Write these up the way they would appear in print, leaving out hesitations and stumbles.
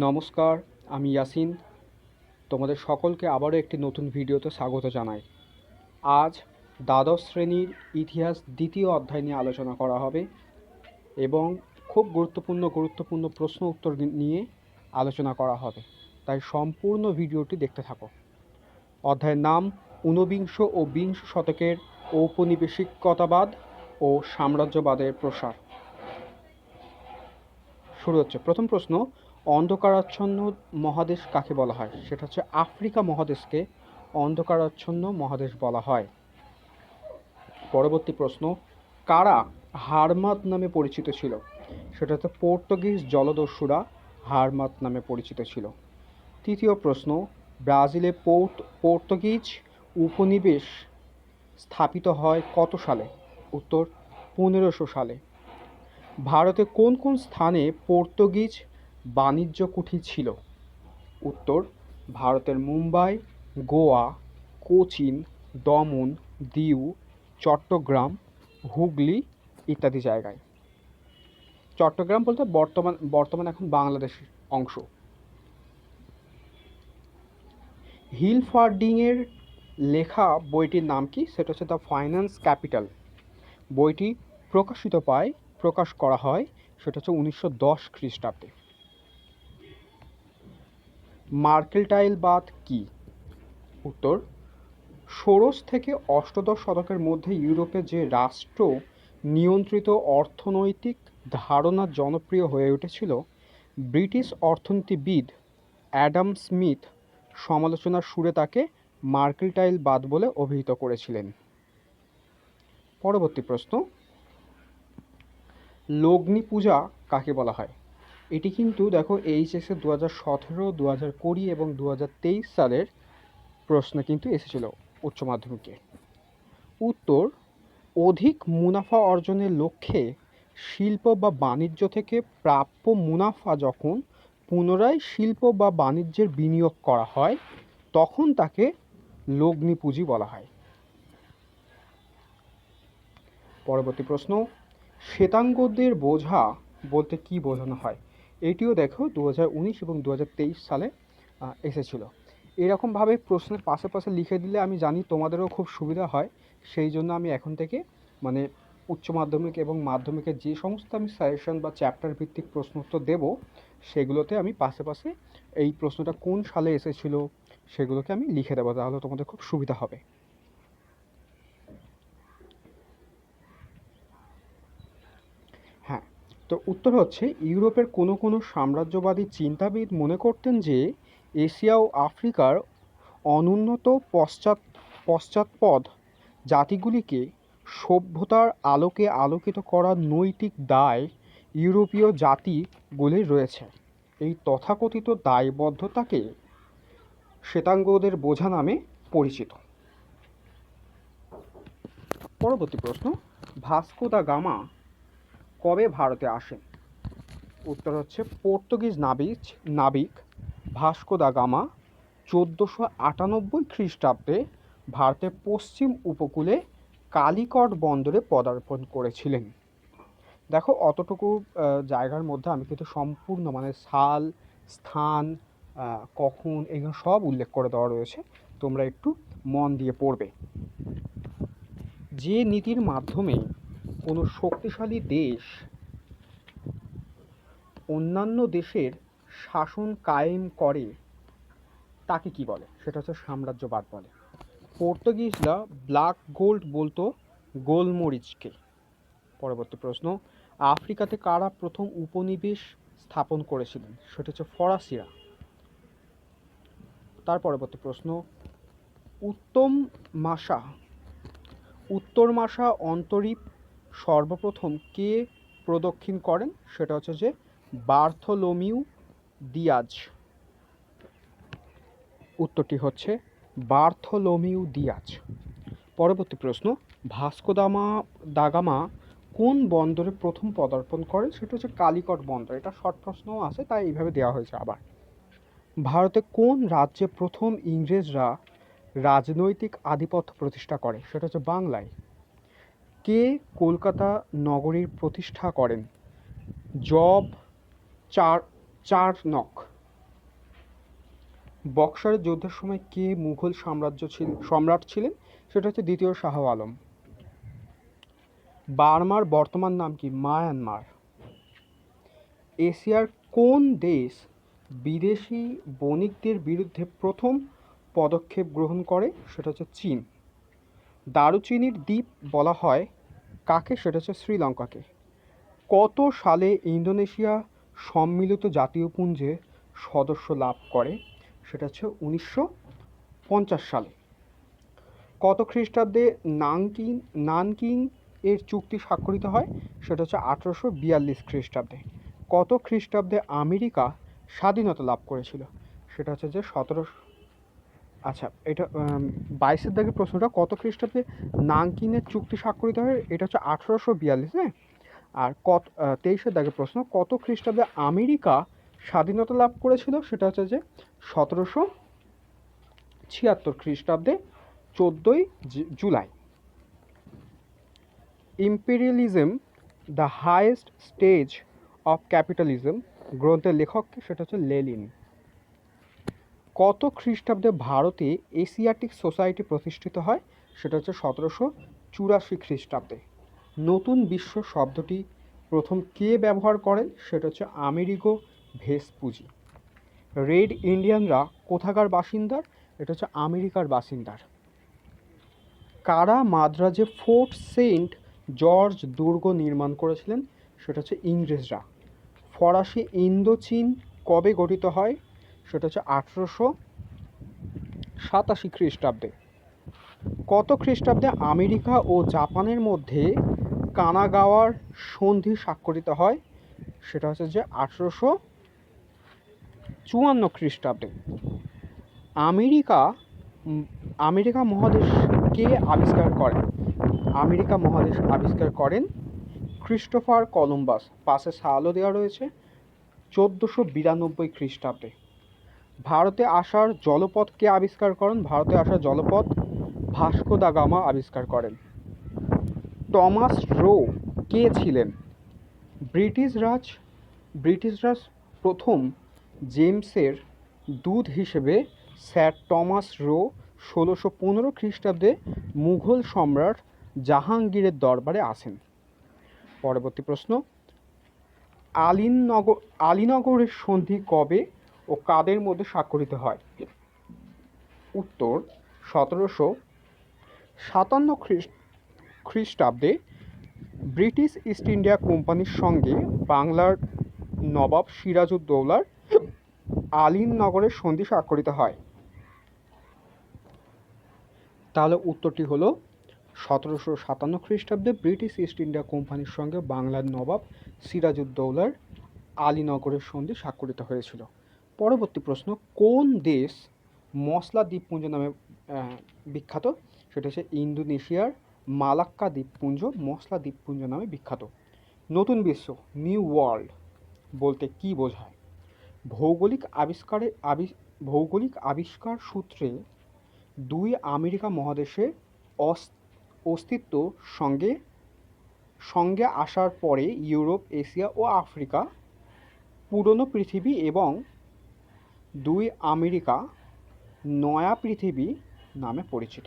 নমস্কার, আমি ইয়াসিন। তোমাদের সকলকে আবারও একটি নতুন ভিডিওতে স্বাগত জানাই। আজ দ্বাদশ শ্রেণীর ইতিহাস দ্বিতীয় অধ্যায় নিয়ে আলোচনা করা হবে এবং খুব গুরুত্বপূর্ণ প্রশ্ন উত্তর নিয়ে আলোচনা করা হবে, তাই সম্পূর্ণ ভিডিওটি দেখতে থাকো। অধ্যায়ের নাম ঊনবিংশ ও বিংশ শতকের ঔপনিবেশিকতাবাদ ও সাম্রাজ্যবাদের প্রসার। শুরু হচ্ছে। প্রথম প্রশ্ন, অন্ধকারাচ্ছন্ন মহাদেশ কাকে বলা হয়? সেটা হচ্ছে আফ্রিকা মহাদেশকে অন্ধকারাচ্ছন্ন মহাদেশ বলা হয়। পরবর্তী প্রশ্ন, কারা হারমাত নামে পরিচিত ছিল? সেটা হচ্ছে পর্তুগিজ জলদস্যুরা হারমাত নামে পরিচিত ছিল। তৃতীয় প্রশ্ন, ব্রাজিলে পর্তুগিজ উপনিবেশ স্থাপিত হয় কত সালে? উত্তর 1500 সালে। ভারতে কোন কোন স্থানে পর্তুগিজ বাণিজ্য কুঠি ছিল? উত্তর ভারতের মুম্বাই, গোয়া, কোচিন, দমন, দিউ, চট্টগ্রাম, হুগলি ইত্যাদি জায়গায়। চট্টগ্রাম বলতে বর্তমান এখন বাংলাদেশের অংশ। হিলফার্ডিংয়ের লেখা বইটির নাম কি? সেটা হচ্ছে দ্য ফাইন্যান্স ক্যাপিটাল। বইটি প্রকাশ করা হয় সেটা হচ্ছে 1910 খ্রিস্টাব্দে। মার্কেন্টাইল বাদ কি? উত্তর ষোড়শ থেকে অষ্টাদশ শতকের মধ্যে ইউরোপে যে রাষ্ট্র নিয়ন্ত্রিত অর্থনৈতিক ধারণা জনপ্রিয় হয়ে উঠেছিল, ব্রিটিশ অর্থনীতিবিদ অ্যাডাম স্মিথ সমালোচনার সুরে তাকে মার্কেন্টাইলবাদ বলে অভিহিত করেছিলেন। পরবর্তী প্রশ্ন, লগ্নি পূজা কাকে বলা হয়? এটি কিন্তু দেখো এইচএসে 2017, 2020 এবং 2023 সালের প্রশ্ন কিন্তু এসেছিল উচ্চ মাধ্যমিকে। উত্তর অধিক মুনাফা অর্জনের লক্ষ্যে শিল্প বা বাণিজ্য থেকে প্রাপ্য মুনাফা যখন পুনরায় শিল্প বা বাণিজ্যের বিনিয়োগ করা হয় তখন তাকে লগ্নি পুঁজি বলা হয়। পরবর্তী প্রশ্ন, শ্বেতাঙ্গদের বোঝা বলতে কি বোঝানো হয়? এটিও দেখো 2019 এবং 2023 সালে এসেছিল। এরকমভাবে প্রশ্নের পাশে লিখে দিলে আমি জানি তোমাদেরও খুব সুবিধা হয়, সেই জন্য আমি এখন থেকে উচ্চ মাধ্যমিক এবং মাধ্যমিকের যে সমস্ত আমি সাজেশন বা চ্যাপ্টার ভিত্তিক প্রশ্ন উত্তর দেবো সেগুলোতে আমি পাশে এই প্রশ্নটা কোন সালে এসেছিল সেগুলোকে আমি লিখে দেবো, তাহলে তোমাদের খুব সুবিধা হবে। হ্যাঁ, তো উত্তর হচ্ছে ইউরোপের কোনো সাম্রাজ্যবাদী চিন্তাবিদ মনে করতেন যে এশিয়া ও আফ্রিকার অনুন্নত পশ্চাৎপদ জাতিগুলিকে সভ্যতার আলোকে আলোকিত করার নৈতিক দায় ইউরোপীয় জাতিগুলির রয়েছে। এই তথাকথিত দায়বদ্ধতাকে শ্বেতাঙ্গদের বোঝা নামে পরিচিত। পরবর্তী প্রশ্ন, ভাস্কো দা গামা কবে ভারতে আসেন? উত্তর হচ্ছে পর্তুগিজ নাবিক ভাস্কো দা গামা 1498 খ্রিস্টাব্দে ভারতের পশ্চিম উপকূলে কালিকট বন্দরে পদার্পণ করেছিলেন। দেখো অতটুকু জায়গার মধ্যে আমি কিন্তু সম্পূর্ণ সাল, স্থান, কখন এগুলো সব উল্লেখ করে দেওয়া রয়েছে, তোমরা একটু মন দিয়ে পড়বে। যে নীতির মাধ্যমে কোনো শক্তিশালী দেশ অন্যান্য দেশের শাসন কায়েম করে তাকে কি বলে? সেটা হচ্ছে সাম্রাজ্যবাদ বলে। পর্তুগিজরা ব্ল্যাক গোল্ড বলতো গোলমরিচকে। পরবর্তী প্রশ্ন, আফ্রিকাতে কারা প্রথম উপনিবেশ স্থাপন করেছিলেন? সেটা হচ্ছে ফরাসিরা। তার পরবর্তী প্রশ্ন, উত্তর মাসা অন্তরীপ সর্বপ্রথম কে প্রদক্ষিণ করেন? সেটা হচ্ছে যে বার্থোলোমিউ দিয়াজ। উত্তরটি হচ্ছে বার্থোলোমিউ দিয়াজ। পরবর্তী প্রশ্ন, ভাস্কো দা গামা কোন বন্দরে প্রথম পদার্পণ করেন? সেটা হচ্ছে কালিকট বন্দর। এটা শর্ট প্রশ্নও আছে, তাই এইভাবে দেওয়া হয়েছে। আবার ভারতে কোন রাজ্যে প্রথম ইংরেজরা রাজনৈতিক আধিপত্য প্রতিষ্ঠা করে? সেটা হচ্ছে বাংলায়। কে কলকাতা নগরীর প্রতিষ্ঠা করেন? Job Charnock. বক্সারের যুদ্ধের সময় কে মুঘল সম্রাট ছিলেন? সেটা হচ্ছে দ্বিতীয় শাহ আলম। বার্মার বর্তমান নাম কি? মায়ানমার। এশিয়ার কোন দেশ বিদেশি বণিকদের বিরুদ্ধে প্রথম পদক্ষেপ গ্রহণ করে? সেটা হচ্ছে চীন। দারুচিনির দ্বীপ বলা হয় কাকে? সেটা হচ্ছে শ্রীলঙ্কাকে। কত সালে ইন্দোনেশিয়া সম্মিলিত জাতীয় পুঞ্জের সদস্য লাভ করে? সেটা হচ্ছে 1950 সালে। কত খ্রিস্টাব্দে নানকিং এর চুক্তি স্বাক্ষরিত হয়? সেটা হচ্ছে 1842 খ্রিস্টাব্দে। কত খ্রিস্টাব্দে আমেরিকা স্বাধীনতা লাভ করেছিল? সেটা হচ্ছে যে 17। আচ্ছা, এটা 22-এর দাগের প্রশ্নটা, কত খ্রিস্টাব্দে নানকিংয়ের চুক্তি স্বাক্ষরিত হয়? এটা হচ্ছে 1842। হ্যাঁ। আর 23-এর দাগের প্রশ্ন, কত খ্রিস্টাব্দে আমেরিকা স্বাধীনতা লাভ করেছিল? সেটা হচ্ছে যে 1776 খ্রিস্টাব্দে 14ই July. Imperialism the highest stage of capitalism গ্রন্থের লেখক, সেটা হচ্ছে লেনিন। কত খ্রিস্টাব্দে ভারতে এশিয়াটিক সোসাইটি প্রতিষ্ঠিত হয়? সেটা হচ্ছে 1784 খ্রিস্টাব্দে। নতুন বিশ্ব শব্দটি প্রথম কে ব্যবহার করেন? সেটা হচ্ছে আমেরিগো ভেসপুজি। রেড ইন্ডিয়ানরা কোথাকার বাসিন্দার? এটা হচ্ছে আমেরিকার বাসিন্দার। কারা মাদ্রাজে ফোর্ট সেন্ট জর্জ দুর্গ নির্মাণ করেছিলেন? সেটা হচ্ছে ইংরেজরা। ফরাসি ইন্দোচীন কবে গঠিত হয়? সেটা হচ্ছে 1887 খ্রিস্টাব্দে। কত খ্রিস্টাব্দে আমেরিকা ও জাপানের মধ্যে কানাগাওয়ার সন্ধি স্বাক্ষরিত হয়? সেটা হচ্ছে যে 1854 খ্রিস্টাব্দে। আমেরিকা মহাদেশ কে আবিষ্কার করেন? আমেরিকা মহাদেশ আবিষ্কার করেন ক্রিস্টোফার কলম্বাস। পাশে সালও দেওয়া রয়েছে। 1492 খ্রিস্টাব্দে। ভারতে আসার জলপথ কে আবিষ্কার করেন? ভারতে আসার জলপথ ভাস্কো দা গামা আবিষ্কার করেন। টমাস রো কে ছিলেন? ব্রিটিশরাজ প্রথম জেমসের দূত হিসেবে স্যার টমাস রো 1615 খ্রিস্টাব্দে মুঘল সম্রাট জাহাঙ্গীরের দরবারে আসেন। পরবর্তী প্রশ্ন, আলীনগরের সন্ধি কবে ও কাদের মধ্যে স্বাক্ষরিত হয়? উত্তর 1757 খ্রিস্টাব্দে ব্রিটিশ ইস্ট ইন্ডিয়া কোম্পানির সঙ্গে বাংলার নবাব সিরাজউদ্দৌলার আলীনগরের সন্ধি স্বাক্ষরিত হয়। তাহলে উত্তরটি হলো 1757 খ্রিস্টাব্দে ব্রিটিশ ইস্ট ইন্ডিয়া কোম্পানির সঙ্গে বাংলার নবাব সিরাজউদ্দৌলার আলীনগরের সন্ধি স্বাক্ষরিত হয়েছিল। পরবর্তী প্রশ্ন, কোন দেশ মসলা দ্বীপপুঞ্জ নামে বিখ্যাত? সেটা হচ্ছে ইন্দোনেশিয়ার মালাক্কা দ্বীপপুঞ্জ মসলা দ্বীপপুঞ্জ নামে বিখ্যাত। নতুন বিশ্ব, নিউ ওয়ার্ল্ড বলতে কি বোঝায়? ভৌগোলিক আবিষ্কার সূত্রে দুই আমেরিকা মহাদেশের অস্তিত্ব সঙ্গে আসার পরে ইউরোপ, এশিয়া ও আফ্রিকা পুরনো পৃথিবী এবং দুই আমেরিকা নয়া পৃথিবী নামে পরিচিত।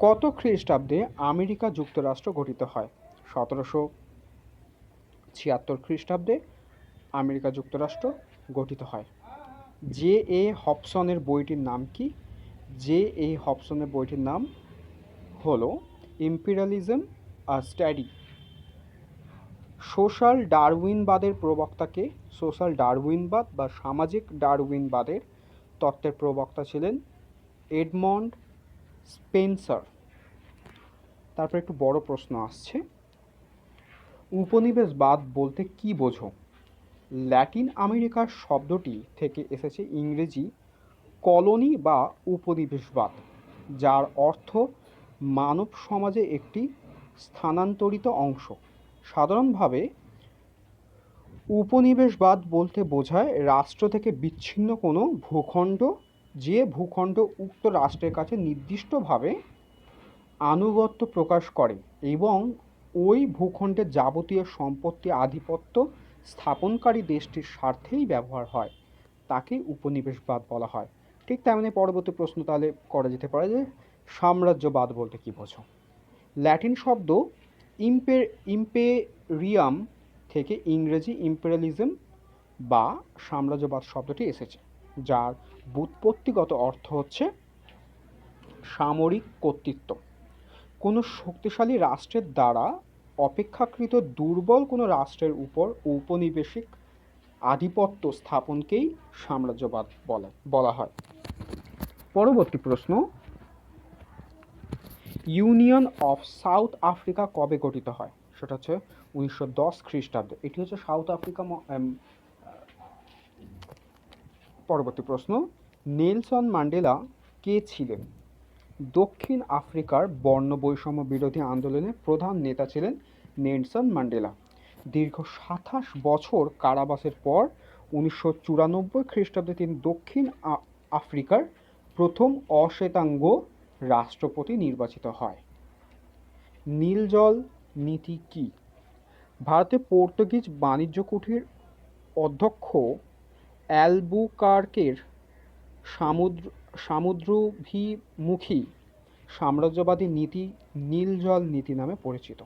কত খ্রিস্টাব্দে আমেরিকা যুক্তরাষ্ট্র গঠিত হয়? 1776 খ্রিস্টাব্দে আমেরিকা যুক্তরাষ্ট্র গঠিত হয়। জে এ হবসনের বইটির নাম কি? জে এ হবসনের বইটির নাম হলো ইম্পেরিয়ালিজম আ স্টাডি। সোশ্যাল ডারউইনবাদের প্রবক্তাকে? সোশ্যাল ডারউইনবাদ বা সামাজিক ডারউইনবাদের তত্ত্বের প্রবক্তা ছিলেন এডমন্ড স্পেন্সার। তারপর একটু বড় প্রশ্ন আসছে, উপনিবেশবাদ বলতে কি বোঝো? ল্যাটিন আমেরিকার শব্দটি থেকে এসেছে ইংরেজি কলোনি বা উপনিবেশবাদ, যার অর্থ মানব সমাজে একটি স্থানান্তরিত অংশ। সাধারণভাবে উপনিবেশবাদ বলতে বোঝায় রাষ্ট্র থেকে বিচ্ছিন্ন কোনো ভূখণ্ড, যে ভূখণ্ড উক্ত রাষ্ট্রের কাছে নির্দিষ্টভাবে আনুগত্য প্রকাশ করে এবং ওই ভূখণ্ডের যাবতীয় সম্পত্তি আধিপত্য স্থাপনকারী দেশটির স্বার্থেই ব্যবহার হয়। তাকে উপনিবেশবাদ বলা হয়। ঠিক তেমনি পরবর্তী প্রশ্ন তাহলে করা যেতে পারে যে সাম্রাজ্যবাদ বলতে কী বোঝো? ল্যাটিন শব্দ ইম্পেরিয়াম থেকে ইংরেজি ইম্পেরিয়ালিজম বা সাম্রাজ্যবাদ শব্দটি এসেছে, যার ব্যুৎপত্তিগত অর্থ হচ্ছে সামরিক কর্তৃত্ব। কোনো শক্তিশালী রাষ্ট্রের দ্বারা অপেক্ষাকৃত দুর্বল কোনো রাষ্ট্রের উপর ঔপনিবেশিক আধিপত্য স্থাপনকেই সাম্রাজ্যবাদ বলা হয়। পরবর্তী প্রশ্ন, ইউনিয়ন অফ সাউথ আফ্রিকা কবে গঠিত হয়? সেটা হচ্ছে 1910 খ্রিস্টাব্দে। এটি হচ্ছে সাউথ আফ্রিকা। পরবর্তী প্রশ্ন, নেলসন ম্যান্ডেলা কে ছিলেন? দক্ষিণ আফ্রিকার বর্ণ বৈষম্য বিরোধী আন্দোলনের প্রধান নেতা ছিলেন নেলসন ম্যান্ডেলা। দীর্ঘ 27 বছর কারাবাসের পর 1994 খ্রিস্টাব্দে তিনি দক্ষিণ আফ্রিকার প্রথম অশ্বেতাঙ্গ রাষ্ট্রপতি নির্বাচিত হয়। নীলজল নীতি কি? ভারতে পর্তুগিজ বাণিজ্য কুঠির অধ্যক্ষ অ্যালবুকার্কের সামুদ্রাভিমুখী সাম্রাজ্যবাদী নীতি নীলজল নীতি নামে পরিচিত।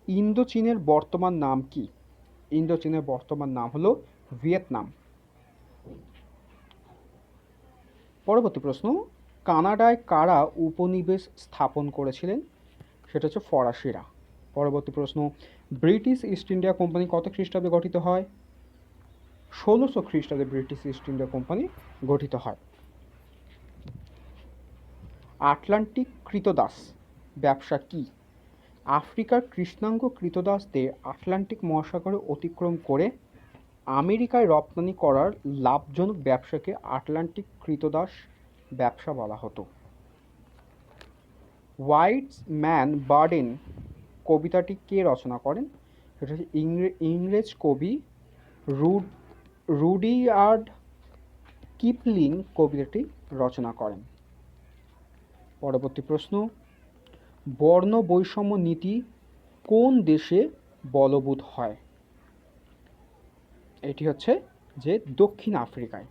ইন্দোচীনের বর্তমান নাম কি? ইন্দোচীনের বর্তমান নাম হলো ভিয়েতনাম। পরবর্তী প্রশ্ন, কানাডায় কারা উপনিবেশ স্থাপন করেছিলেন? সেটা হচ্ছে ফরাসিরা। পরবর্তী প্রশ্ন, ব্রিটিশ ইস্ট ইন্ডিয়া কোম্পানি কত খ্রিস্টাব্দে গঠিত হয়? 1600 খ্রিস্টাব্দে ব্রিটিশ ইস্ট ইন্ডিয়া কোম্পানি গঠিত হয়। আটলান্টিক কৃতদাস ব্যবসা কি? আফ্রিকার কৃষ্ণাঙ্গ কৃতদাসদের আটলান্টিক মহাসাগরে অতিক্রম করে আমেরিকায় রপ্তানি করার লাভজনক ব্যবসাকে আটলান্টিক কৃতদাস ব্যবসা বলা হতো। হোয়াইট ম্যান বার্ডেন কবিতাটি কে রচনা করেন? সেটা হচ্ছে ইংরেজ কবি রুডিয়ার্ড কিপলিং কবিতাটি রচনা করেন। পরবর্তী প্রশ্ন, বর্ণ বৈষম্য নীতি কোন দেশে বলবৎ হয়? এটি হচ্ছে যে দক্ষিণ আফ্রিকায়।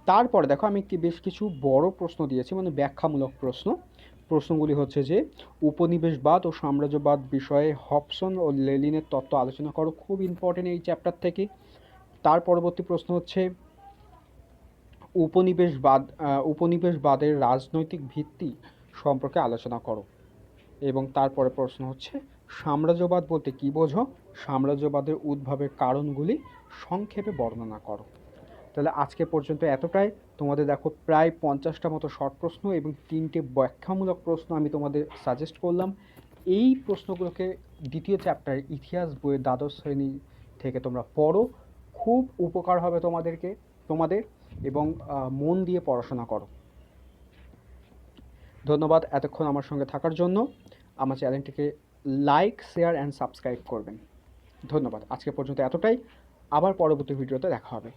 তারপরে দেখো আমি বেশ কিছু বড় প্রশ্ন দিয়েছি, মানে ব্যাখ্যামূলক প্রশ্ন। প্রশ্নগুলি হচ্ছে যে উপনিবেশবাদ ও সাম্রাজ্যবাদ বিষয়ে হবসন ও লেনিনের তত্ত্ব আলোচনা করো, খুব ইম্পর্টেন্ট এই চ্যাপ্টার থেকে। তার পরবর্তী প্রশ্ন হচ্ছে উপনিবেশবাদের রাজনৈতিক ভিত্তি সম্পর্কে আলোচনা করো। এবং তারপরে প্রশ্ন হচ্ছে সাম্রাজ্যবাদ বলতে কী বোঝো? সাম্রাজ্যবাদের উদ্ভবের কারণগুলি সংক্ষেপে বর্ণনা করো। তাহলে আজকে পর্যন্ত এতটাই। তোমাদের দেখো প্রায় 50টা মতো শর্ট প্রশ্ন এবং 3টে ব্যাখ্যামূলক প্রশ্ন আমি তোমাদের সাজেস্ট করলাম। এই প্রশ্নগুলোকে দ্বিতীয় চ্যাপ্টার ইতিহাস বইয়ের দ্বাদশ শ্রেণী থেকে তোমরা পড়ো, খুব উপকার হবে তোমাদের এবং মন দিয়ে পড়াশোনা করো। ধন্যবাদ এতক্ষণ আমার সঙ্গে থাকার জন্য। আমার চ্যানেলটিকে লাইক, শেয়ার অ্যান্ড সাবস্ক্রাইব করবেন। ধন্যবাদ। আজকে পর্যন্ত এতটাই। আবার পরবর্তী ভিডিওতে দেখা হবে।